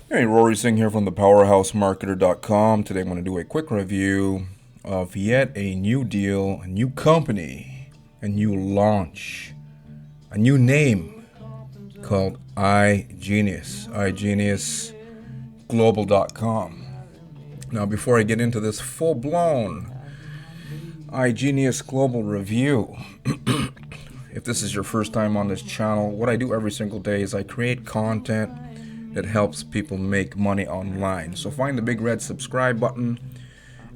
Hey, Rory Singh here from the PowerhouseMarketer.com. Today I'm going to do a quick review of yet a new deal, a new company, a new launch, a new name called iGenius, iGeniusGlobal.com. Now, before I get into this full-blown iGenius Global review, if this is your first time on this channel, what I do every single day is I create content that helps people make money online. So find the big red subscribe button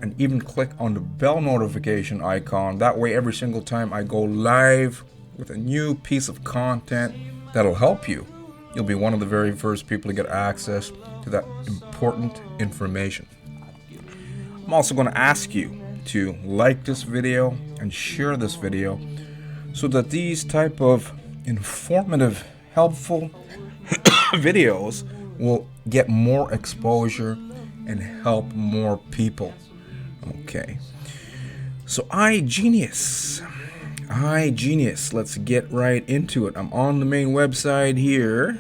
and even click on the bell notification icon. That way every single time I go live with a new piece of content that'll help you, you'll be one of the very first people to get access to that important information. I'm also going to ask you to like this video and share this video so that these type of informative, helpful videos will get more exposure and help more people. Okay, so iGenius, let's get right into it. I'm on the main website here.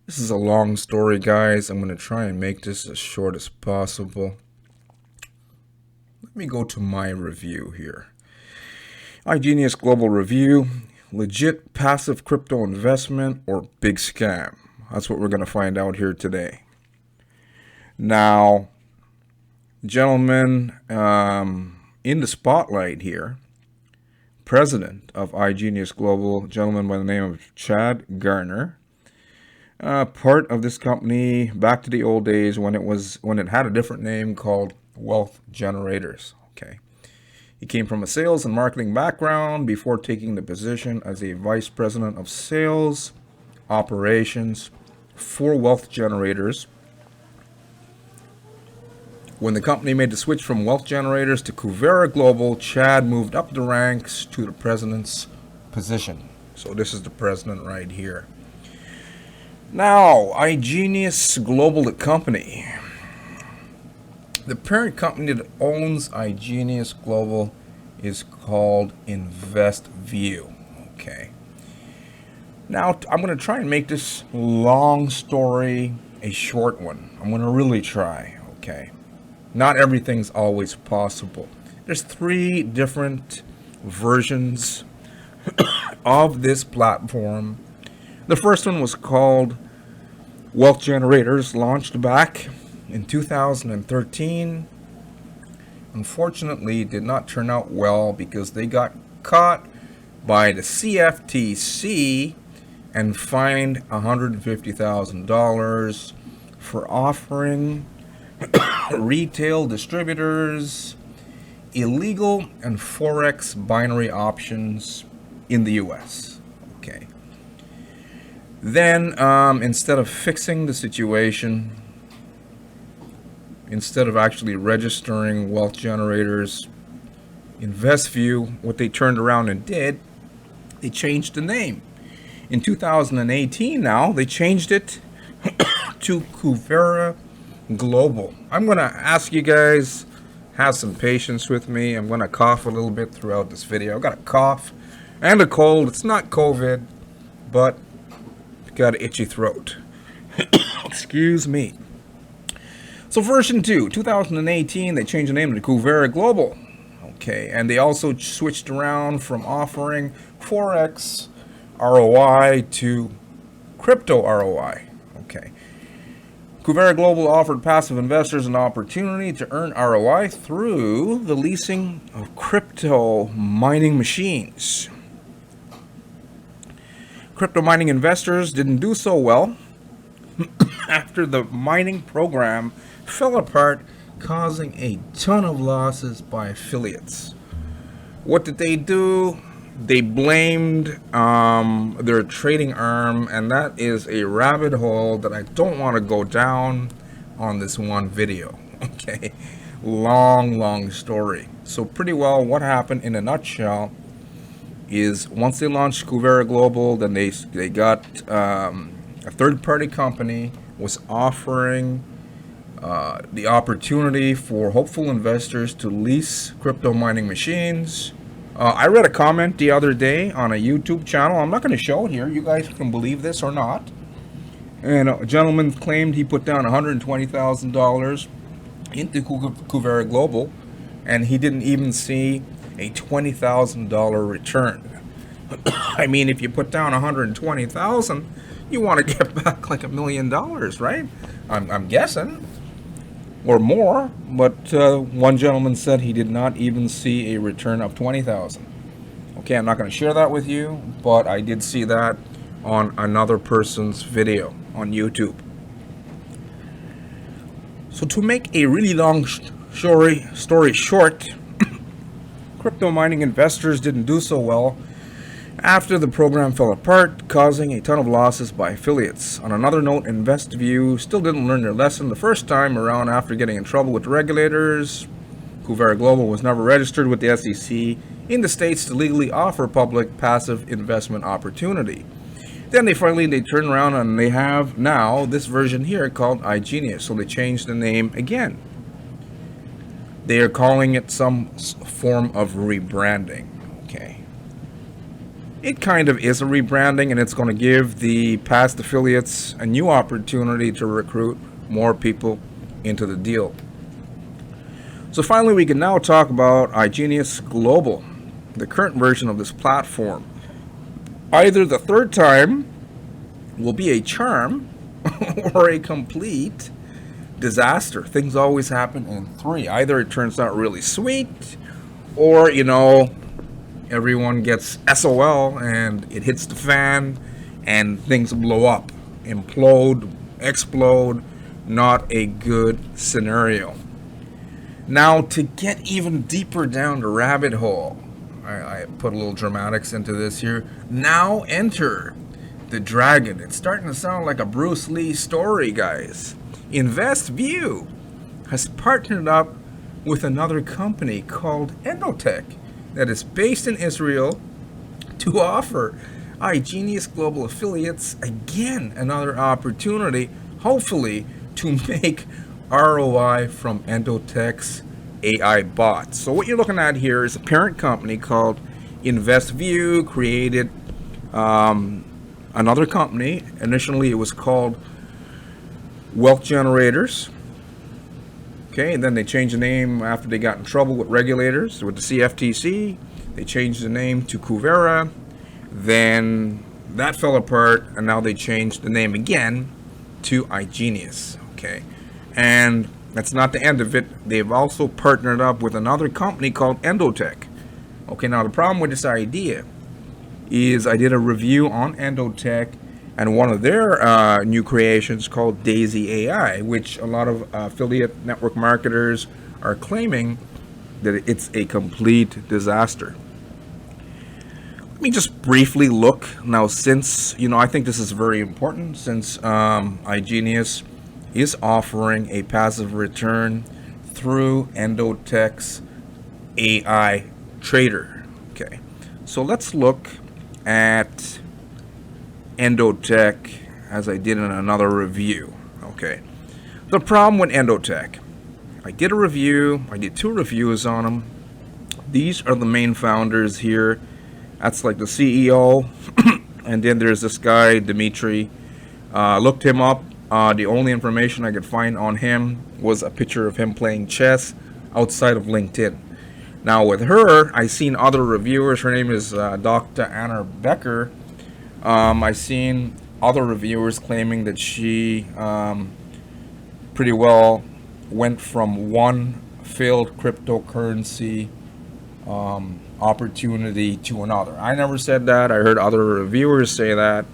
This is a long story, guys. I'm going to try and make this as short as possible. Let me go to my review here. iGenius Global Review. Legit passive crypto investment or big scam? That's what we're going to find out here today. Now, gentlemen, in the spotlight here, president of iGenius Global, gentleman by the name of Chad Garner, part of this company back to the old days when it had a different name called Wealth Generators. Okay. He came from a sales and marketing background before taking the position as a vice president of sales operations for Wealth Generators. When the company made the switch from Wealth Generators to Kuvera Global, Chad moved up the ranks to the president's position. So this is the president right here. Now, iGenius Global, the company. The parent company that owns iGenius Global is called InvestView. Okay. Now, I'm going to try and make this long story a short one. I'm going to really try. Okay. Not everything's always possible. There's 3 different versions of this platform. The first one was called Wealth Generators, launched back in 2013. Unfortunately, it did not turn out well because they got caught by the CFTC and fined $150,000 for offering retail distributors illegal and forex binary options in the US. Okay. Then, instead of fixing the situation, instead of actually registering Wealth Generators, InvestView, what they turned around and did, they changed the name. In 2018 now, they changed it to Kuvera Global. I'm going to ask you guys, have some patience with me. I'm going to cough a little bit throughout this video. I've got a cough and a cold. It's not COVID, but I've got an itchy throat. Excuse me. So version 2, 2018, they changed the name to Kuvera Global. Okay, and they also switched around from offering Forex ROI to crypto ROI. Okay. Kuvera Global offered passive investors an opportunity to earn ROI through the leasing of crypto mining machines. Crypto mining investors didn't do so well after the mining program fell apart, causing a ton of losses by affiliates. What did they do? They blamed their trading arm, and that is a rabbit hole that I don't want to go down on this one video. Okay, long story. So pretty well what happened in a nutshell is once they launched Kuvera Global, then they got a third-party company was offering the opportunity for hopeful investors to lease crypto mining machines. I read a comment the other day on a YouTube channel. I'm not going to show it here. You guys can believe this or not. And a gentleman claimed he put down $120,000 into Kuvera Global, and he didn't even see a $20,000 return. I mean, if you put down $120,000, you want to get back like $1 million, right? I'm guessing, or more. But one gentleman said he did not even see a return of $20,000. Okay, I'm not going to share that with you, but I did see that on another person's video on YouTube. So to make a really long story short, crypto mining investors didn't do so well after the program fell apart, causing a ton of losses by affiliates. On another note, InvestView still didn't learn their lesson the first time around after getting in trouble with regulators. Kuvera Global was never registered with the SEC in the States to legally offer public passive investment opportunity. Then they turned around and they have now this version here called iGenius. So they changed the name again. They are calling it some form of rebranding. Okay. It kind of is a rebranding, and it's going to give the past affiliates a new opportunity to recruit more people into the deal. So finally, we can now talk about iGenius Global, the current version of this platform. Either the third time will be a charm or a complete disaster. Things always happen in three. Either it turns out really sweet, or, everyone gets SOL and it hits the fan and things blow up, implode, explode. Not a good scenario. Now, to get even deeper down the rabbit hole, I put a little dramatics into this here. Now enter the dragon. It's starting to sound like a Bruce Lee story, guys. InvestView has partnered up with another company called Endotech that is based in Israel to offer iGenius Global affiliates again another opportunity, hopefully, to make ROI from Endotech's AI bots. So what you're looking at here is a parent company called InvestView created another company. Initially it was called Wealth Generators. Okay, and then they changed the name after they got in trouble with regulators, with the CFTC. They changed the name to Kuvera. Then that fell apart, and now they changed the name again to iGenius. Okay, and that's not the end of it. They've also partnered up with another company called Endotech. Okay, now the problem with this idea is I did a review on Endotech and one of their new creations called Daisy AI, which a lot of affiliate network marketers are claiming that it's a complete disaster. Let me just briefly look now, since, I think this is very important, since iGenius is offering a passive return through Endotech's AI Trader. Okay, so let's look at Endotech as I did in another review. Okay, the problem with Endotech, I did a review, I did 2 reviews on them. These are the main founders here. That's like the CEO, and then there's this guy Dimitri. Looked him up. The only information I could find on him was a picture of him playing chess outside of LinkedIn. Now with her, I seen other reviewers. Her name is Dr. Anna Becker. I seen other reviewers claiming that she pretty well went from one failed cryptocurrency opportunity to another. I never said that. I heard other reviewers say that.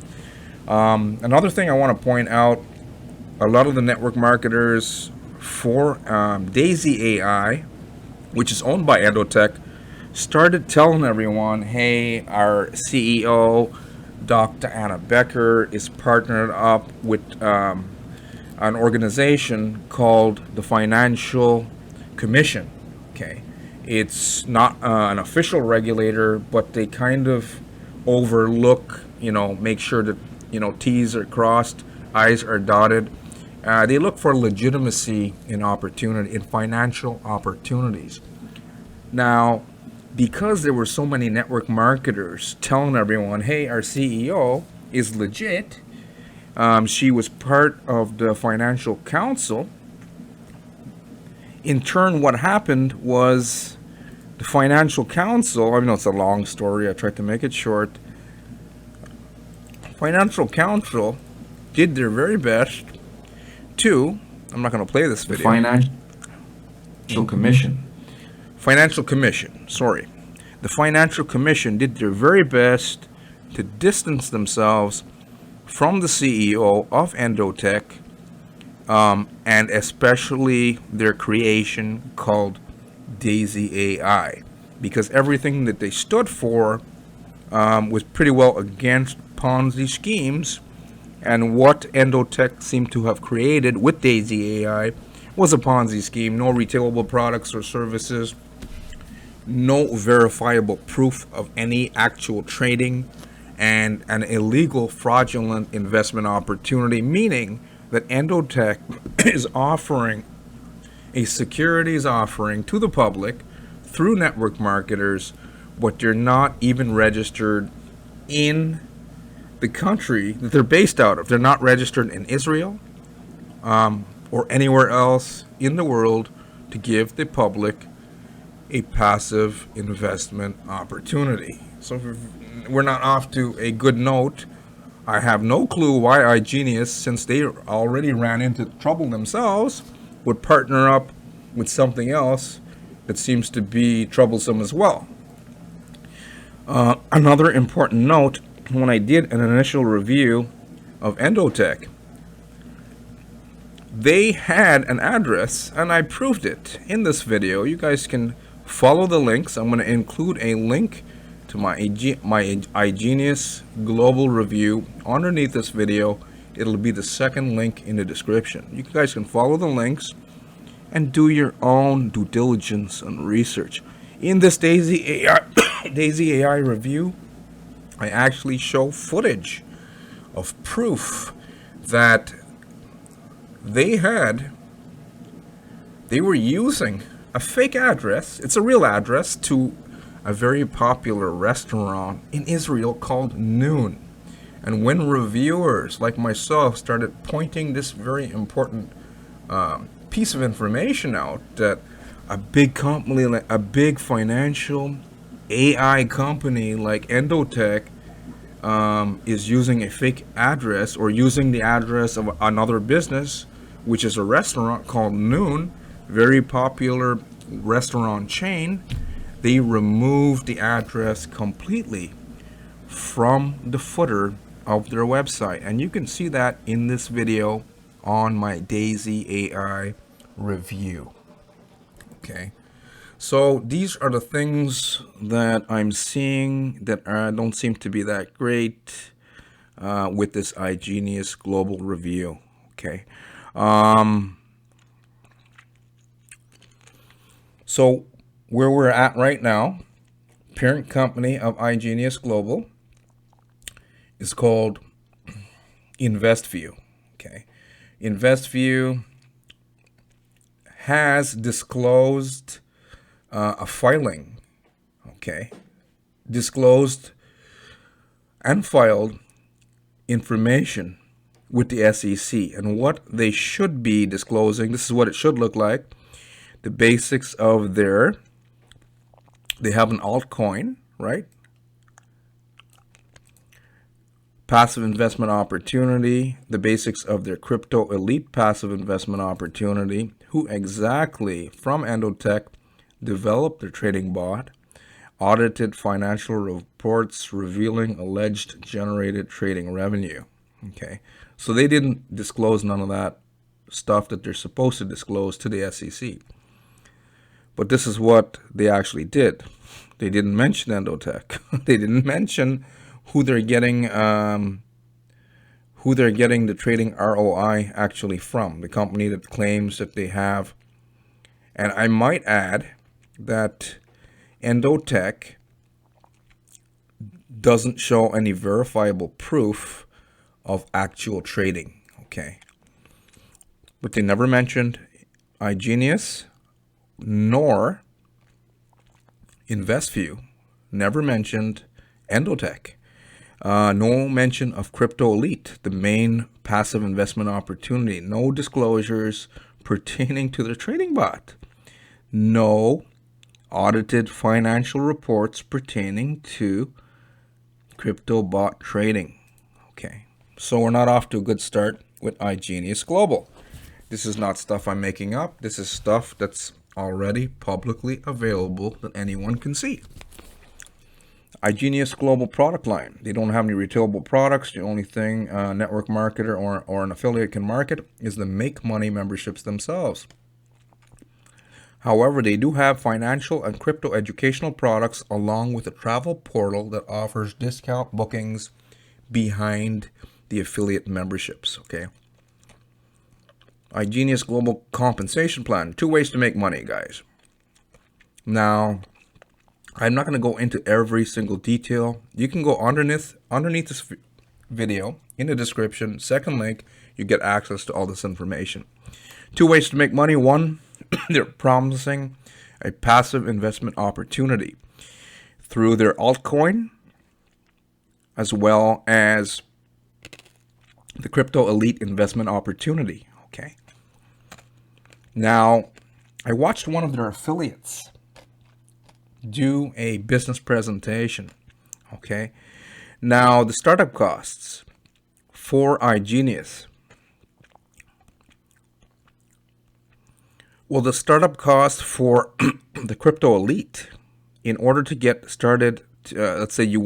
Another thing I want to point out, a lot of the network marketers for Daisy AI, which is owned by Endotech, started telling everyone, hey, our CEO, Dr. Anna Becker, is partnered up with an organization called the Financial Commission. Okay, it's not an official regulator, but they kind of overlook, make sure that, T's are crossed, I's are dotted. They look for legitimacy in opportunity, in financial opportunities. Now, because there were so many network marketers telling everyone, hey, our CEO is legit, She was part of the financial council. In turn, what happened was the financial council, I know it's a long story, I tried to make it short. Financial council did their very best to, I'm not going to play this video. Financial Commission. Financial Commission, sorry. The Financial Commission did their very best to distance themselves from the CEO of Endotech, and especially their creation called Daisy AI, because everything that they stood for was pretty well against Ponzi schemes, and what Endotech seemed to have created with Daisy AI was a Ponzi scheme. No retailable products or services, no verifiable proof of any actual trading, and an illegal fraudulent investment opportunity, meaning that Endotech is offering a securities offering to the public through network marketers, but they're not even registered in the country that they're based out of. They're not registered in Israel or anywhere else in the world to give the public a passive investment opportunity. So we're not off to a good note. I have no clue why iGenius, since they already ran into trouble themselves, would partner up with something else that seems to be troublesome as well. Another important note, when I did an initial review of Endotech, they had an address, and I proved it in this video. You guys can follow the links. I'm going to include a link to my iGenius Global Review underneath this video. It'll be the second link in the description. You guys can follow the links and do your own due diligence and research. In this Daisy AI review, I actually show footage of proof that they were using a fake address. It's a real address to a very popular restaurant in Israel called Noon. And when reviewers like myself started pointing this very important piece of information out, that a big company, like a big financial AI company like Endotech, is using a fake address, or using the address of another business, which is a restaurant called Noon, very popular restaurant chain, they removed the address completely from the footer of their website. And you can see that in this video on my Daisy AI review. Okay, so these are the things that I'm seeing that don't seem to be that great with this iGenius Global Review. Okay, so where we're at right now, parent company of iGenius Global is called InvestView. Okay, InvestView has disclosed a filing, okay, disclosed and filed information with the SEC, and what they should be disclosing, this is what it should look like. The basics of they have an altcoin, right? Passive investment opportunity, the basics of their crypto elite passive investment opportunity, who exactly from Endotech developed their trading bot, audited financial reports revealing alleged generated trading revenue. Okay, so they didn't disclose none of that stuff that they're supposed to disclose to the SEC. But this is what they actually did. They didn't mention Endotech. They didn't mention who they're getting the trading ROI actually from, the company that claims that they have. And I might add that Endotech doesn't show any verifiable proof of actual trading. Okay, but they never mentioned iGenius nor InvestView, never mentioned Endotech. No mention of Crypto Elite, the main passive investment opportunity. No disclosures pertaining to the trading bot. No audited financial reports pertaining to crypto bot trading. Okay, so we're not off to a good start with iGenius Global. This is not stuff I'm making up. This is stuff that's already publicly available that anyone can see. iGenius Global product line. They don't have any retailable products. The only thing a network marketer or an affiliate can market is the Make Money memberships themselves. However, they do have financial and crypto educational products along with a travel portal that offers discount bookings behind the affiliate memberships. Okay. iGenius Global Compensation Plan. 2 ways to make money, guys. Now, I'm not going to go into every single detail. You can go underneath this video in the description. Second link, you get access to all this information. 2 ways to make money. One, they're promising a passive investment opportunity through their altcoin as well as the Crypto Elite investment opportunity. Okay. Now, I watched one of their affiliates do a business presentation. Okay. Now, the startup costs for iGenius. Well, the startup cost for the Crypto Elite, in order to get started, let's say you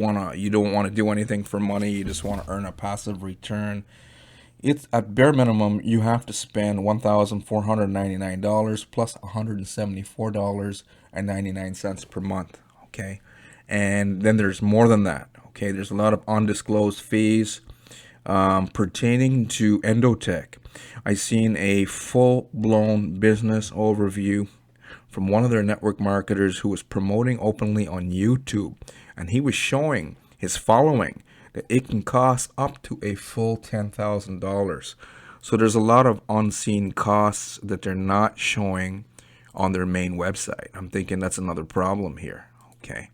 don't want to do anything for money, you just want to earn a passive return. It's at bare minimum you have to spend $1,499 plus $174.99 per month. Okay, and then there's more than that. Okay, there's a lot of undisclosed fees pertaining to Endotech. I seen a full-blown business overview from one of their network marketers who was promoting openly on YouTube, and he was showing his following that it can cost up to a full $10,000. So there's a lot of unseen costs that they're not showing on their main website. I'm thinking that's another problem here. Okay.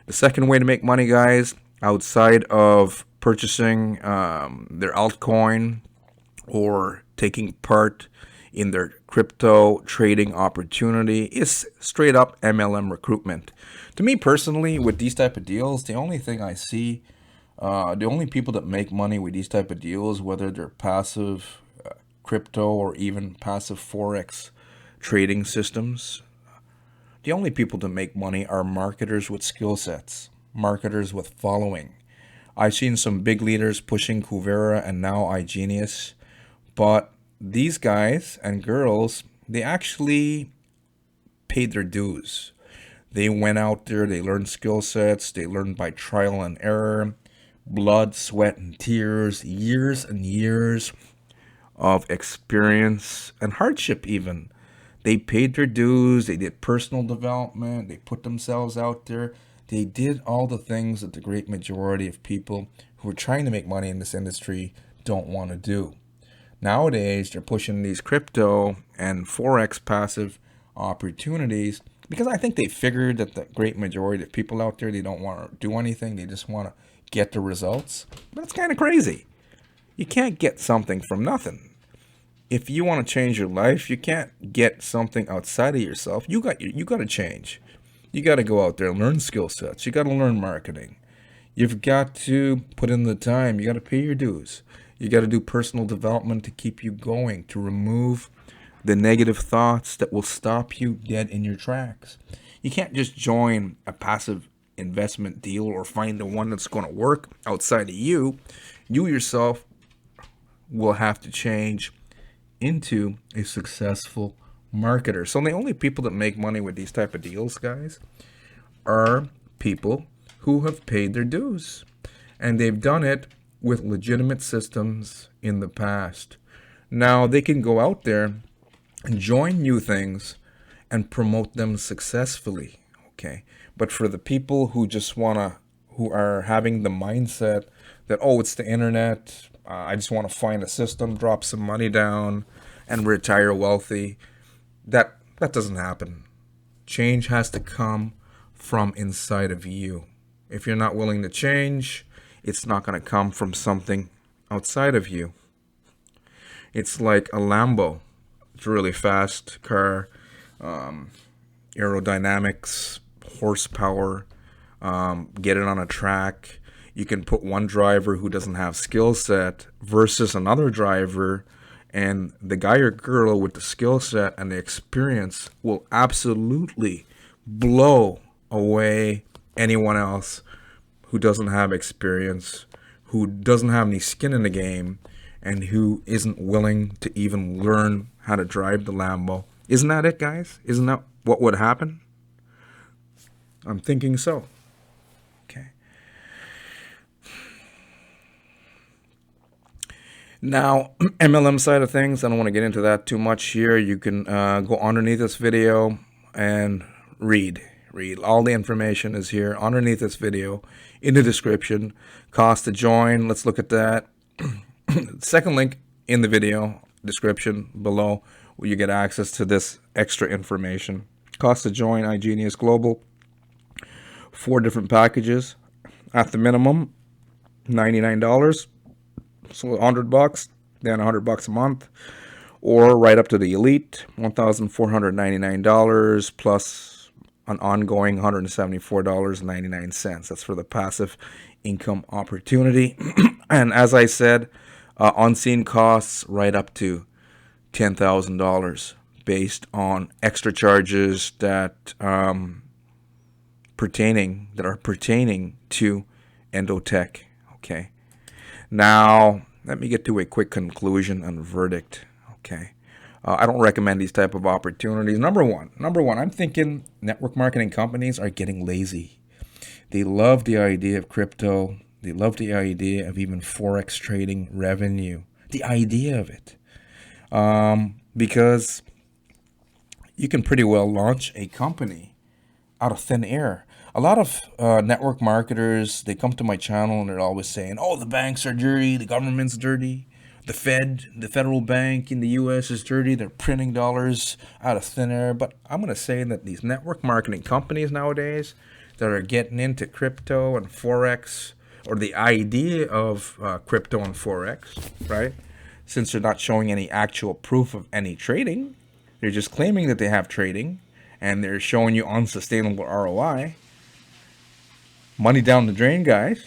The second way to make money, guys, outside of purchasing their altcoin or taking part in their crypto trading opportunity, is straight up MLM recruitment. To me personally, with these type of deals, the only thing I see, the only people that make money with these type of deals, whether they're passive crypto or even passive forex trading systems, the only people that make money are marketers with skill sets, marketers with following. I've seen some big leaders pushing Kuvera and now iGenius, but these guys and girls, they actually paid their dues. They went out there, they learned skill sets, they learned by trial and error, blood, sweat, and tears, years and years of experience and hardship even. They paid their dues, they did personal development, they put themselves out there. They did all the things that the great majority of people who are trying to make money in this industry don't want to do. Nowadays, they're pushing these crypto and forex passive opportunities because I think they figured that the great majority of people out there, they don't want to do anything. They just want to get the results. But it's kind of crazy. You can't get something from nothing. If you want to change your life, you can't get something outside of yourself. You got to change. You got to go out there and learn skill sets. You got to learn marketing. You've got to put in the time. You got to pay your dues. You got to do personal development to keep you going, to remove the negative thoughts that will stop you dead in your tracks. You can't just join a passive investment deal or find the one that's going to work outside of you. You yourself will have to change into a successful marketer. So the only people that make money with these type of deals, guys, are people who have paid their dues. And they've done it with legitimate systems in the past. Now they can go out there and join new things and promote them successfully. Okay. But for the people who just who are having the mindset that, oh, it's the internet, I just want to find a system, drop some money down, and retire wealthy, that doesn't happen. Change has to come from inside of you. If you're not willing to change, it's not going to come from something outside of you. It's like a Lambo. It's a really fast car, aerodynamics, horsepower, get it on a track. You can put one driver who doesn't have skill set versus another driver, and the guy or girl with the skill set and the experience will absolutely blow away anyone else who doesn't have experience, who doesn't have any skin in the game, and who isn't willing to even learn how to drive the Lambo. Isn't that it, guys? Isn't that what would happen? I'm thinking so. Okay. Now, MLM side of things, I don't want to get into that too much here. You can go underneath this video and read. All the information is here underneath this video in the description. Cost to join, let's look at that. Second link in the video description below where you get access to this extra information. Cost to join iGenius Global. 4 different packages. At the minimum, $99. So $100, then $100 a month. Or right up to the elite, $1,499 plus an ongoing $174.99. That's for the passive income opportunity. And as I said, unseen costs right up to $10,000 based on extra charges that are pertaining to Endotech. Okay. Now let me get to a quick conclusion and verdict. Okay. I don't recommend these type of opportunities. Number one, I'm thinking network marketing companies are getting lazy. They love the idea of crypto. They love the idea of even Forex trading revenue. The idea of it. Because you can pretty well launch a company out of thin air. A lot of network marketers, they come to my channel and they're always saying, oh, the banks are dirty, the government's dirty, the federal bank in the US is dirty, they're printing dollars out of thin air. But I'm going to say that these network marketing companies nowadays that are getting into crypto and Forex, or the idea of crypto and Forex, right? Since they're not showing any actual proof of any trading, they're just claiming that they have trading, and they're showing you unsustainable ROI. Money down the drain, guys,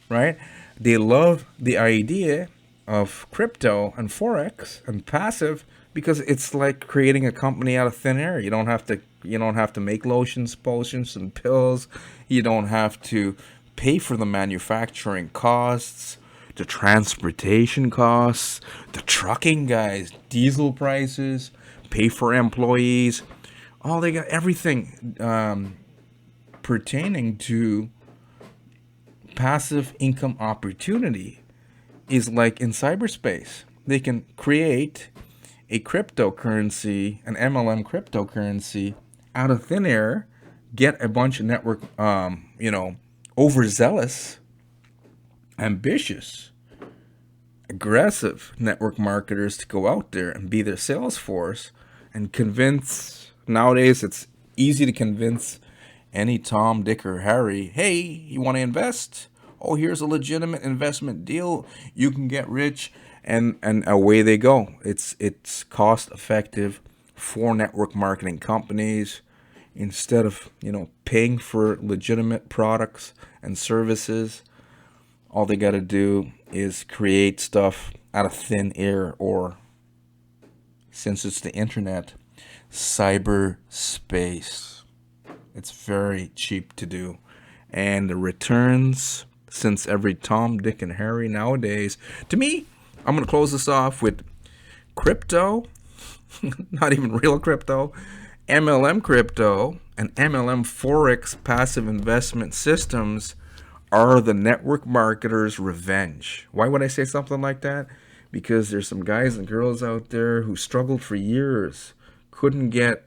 right? They love the idea of crypto and Forex and passive because it's like creating a company out of thin air. You don't have to make lotions, potions, and pills. You don't have to pay for the manufacturing costs, the transportation costs, the trucking, guys, diesel prices, pay for employees. Oh, they got everything pertaining to passive income opportunity is like in cyberspace. They can create a cryptocurrency, an MLM cryptocurrency out of thin air, get a bunch of network, overzealous, ambitious, aggressive network marketers to go out there and be their sales force and convince. Nowadays, it's easy to convince any Tom, Dick, or Harry, hey, you want to invest? Oh, here's a legitimate investment deal. You can get rich, and away they go. It's cost effective for network marketing companies. Instead of paying for legitimate products and services, all they got to do is create stuff out of thin air, or, since it's the internet, cyberspace. It's very cheap to do. And the returns, since every Tom, Dick, and Harry nowadays, to me, I'm going to close this off with crypto, not even real crypto, MLM crypto, and MLM Forex passive investment systems are the network marketers' revenge. Why would I say something like that? Because there's some guys and girls out there who struggled for years, couldn't get,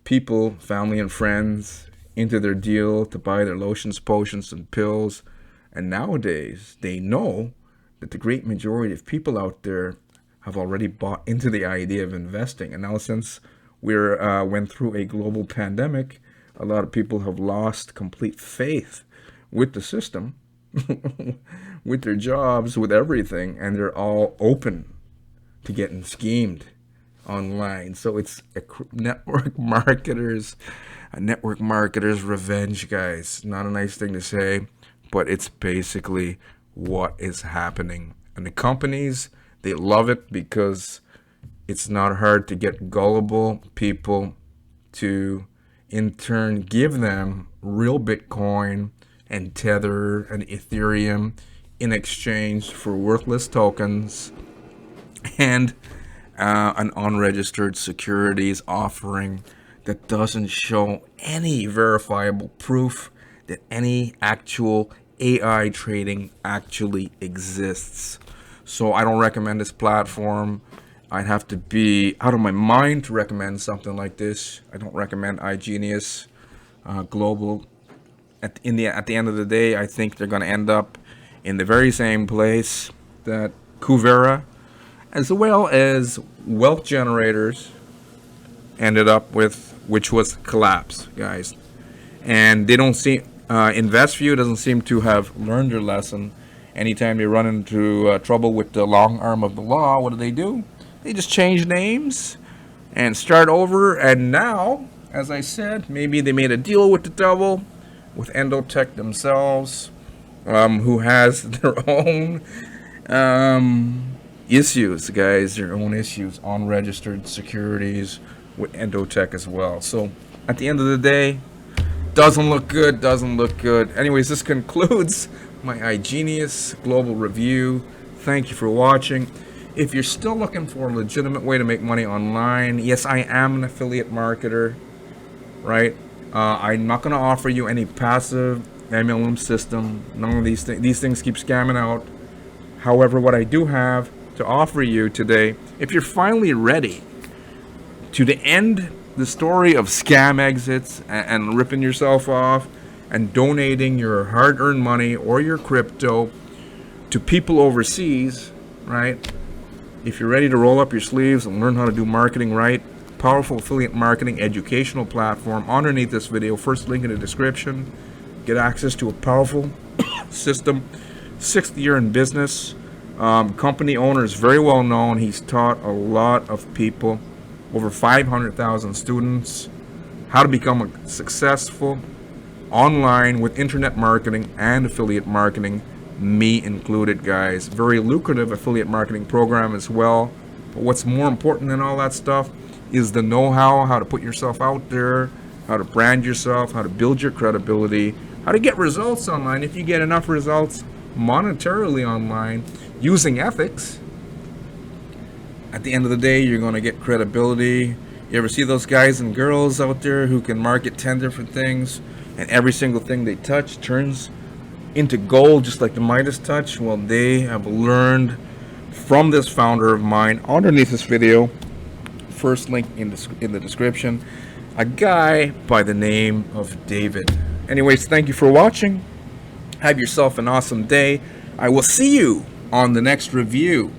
people, family and friends into their deal to buy their lotions, potions, and pills. And nowadays, they know that the great majority of people out there have already bought into the idea of investing. And now, since we went through a global pandemic, A lot of people have lost complete faith with the system, with their jobs, with everything, and they're all open to getting schemed online. So it's a network marketers revenge, guys. Not a nice thing to say, but it's basically what is happening. And the companies, they love it because it's not hard to get gullible people to in turn give them real Bitcoin and Tether and Ethereum in exchange for worthless tokens and an unregistered securities offering that doesn't show any verifiable proof that any actual AI trading actually exists. So I don't recommend this platform. I'd have to be out of my mind to recommend something like this. I don't recommend iGenius Global. At the end of the day, I think they're going to end up in the very same place that Kuvera, as well as wealth generators, ended up with, which was collapse, guys. And they don't seem, InvestView doesn't seem to have learned their lesson. Anytime they run into trouble with the long arm of the law, what do? They just change names and start over. And now, as I said, maybe they made a deal with the devil, with Endotech themselves, who has their own issues, guys, their own issues on registered securities with Endotech as well. So at the end of the day, doesn't look good. Anyways, this concludes my iGenius Global Review. Thank you for watching. If you're still looking for a legitimate way to make money online, yes, I am an affiliate marketer, right? I'm not going to offer you any passive MLM system. None of these things. These things keep scamming out. However, what I do have to offer you today, if you're finally ready to end the story of scam exits and ripping yourself off and donating your hard-earned money or your crypto to people overseas, right? If you're ready to roll up your sleeves and learn how to do marketing right, powerful affiliate marketing educational platform underneath this video, first link in the description. Get access to a powerful system, 6th year in business. Company owner is very well known. He's taught a lot of people, over 500,000 students, how to become a successful online with internet marketing and affiliate marketing, me included, guys. Very lucrative affiliate marketing program as well. But what's more important than all that stuff is the know-how, how to put yourself out there, how to brand yourself, how to build your credibility, how to get results online. If you get enough results monetarily online using ethics, at the end of the day, you're going to get credibility. You ever see those guys and girls out there who can market 10 different things and every single thing they touch turns into gold, just like the Midas touch? Well, they have learned from this founder of mine underneath this video, first link in the description, a guy by the name of David. Anyways, thank you for watching. Have yourself an awesome day. I will see you on the next review.